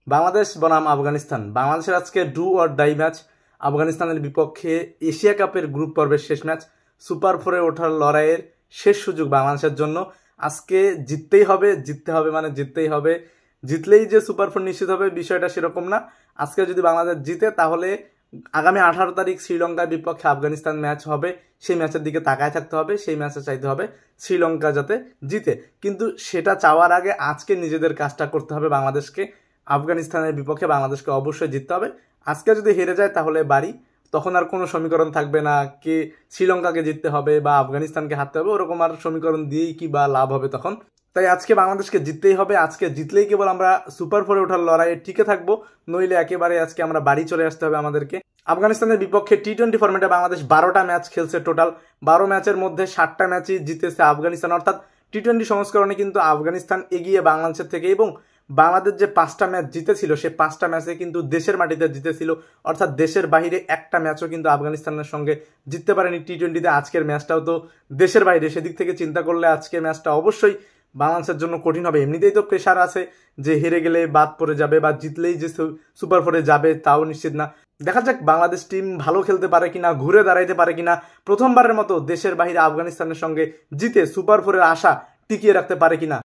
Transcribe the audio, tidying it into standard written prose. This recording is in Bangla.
বাংলাদেশ বনাম আফগানিস্তান। বাংলাদেশের আজকে ডু অর ডাই ম্যাচ আফগানিস্তানের বিপক্ষে এশিয়া কাপের গ্রুপ পর্বের শেষ ম্যাচ, সুপার ফোরে ওঠার লড়াইয়ের শেষ সুযোগ বাংলাদেশের জন্য। আজকে জিততেই হবে, জিততে হবে মানে জিততেই হবে। জিতলেই যে সুপার ফোর নিশ্চিত হবে বিষয়টা সেরকম না। আজকে যদি বাংলাদেশ জিতে তাহলে আগামী 18 তারিখ শ্রীলঙ্কার বিপক্ষে আফগানিস্তান ম্যাচ হবে, সেই ম্যাচের দিকে তাকায় থাকতে হবে, সেই ম্যাচে চাইতে হবে শ্রীলঙ্কা যাতে জিতে। কিন্তু সেটা চাওয়ার আগে আজকে নিজেদের কাজটা করতে হবে বাংলাদেশকে। আফগানিস্তানের বিপক্ষে বাংলাদেশকে অবশ্যই জিততে হবে। আজকে যদি হেরে যায় তাহলে বাড়ি, তখন আর কোনো সমীকরণ থাকবে না কি শ্রীলঙ্কাকে জিততে হবে বা আফগানিস্তানকে হারতে হবে, ওরকম আর সমীকরণ দিয়েই কি বা লাভ হবে তখন। তাই আজকে বাংলাদেশকে জিততেই হবে। আজকে জিতলেই কেবল আমরা সুপার ফোরে ওঠার লড়াইয়ে টিকে থাকবো, নইলে একেবারে আজকে আমরা বাড়ি চলে আসতে হবে আমাদেরকে। আফগানিস্তানের বিপক্ষে টি-20 ফরম্যাটে বাংলাদেশ 12টা ম্যাচ খেলছে টোটাল। 12 ম্যাচের মধ্যে 7টা ম্যাচই জিতেছে আফগানিস্তান, অর্থাৎ টি-20 সংস্করণে কিন্তু আফগানিস্তান এগিয়ে বাংলাদেশের থেকে। এবং বাংলাদেশ যে 5টা ম্যাচ জিতেছিল সে 5টা ম্যাচে কিন্তু দেশের মাটিতে জিতেছিল, অর্থাৎ দেশের বাইরে একটা ম্যাচও কিন্তু আফগানিস্তানের সঙ্গে জিততে পারেনি টি-20তে। আজকের ম্যাচটাও তো দেশের বাইরে, সেদিক থেকে চিন্তা করলে আজকের ম্যাচটা অবশ্যই বাংলাদেশের জন্য কঠিন হবে। এমনিতেই তো প্রেশার আছে যে হেরে গেলে বাদ পড়ে যাবে বা জিতলেই যে সুপার ফোরে যাবে তাও নিশ্চিত না। দেখা যাক বাংলাদেশ টিম ভালো খেলতে পারে কিনা, ঘুরে দাঁড়াইতে পারে কিনা, প্রথমবারের মতো দেশের বাইরে আফগানিস্তানের সঙ্গে জিতে সুপার ফোরের আশা টিকিয়ে রাখতে পারে কিনা।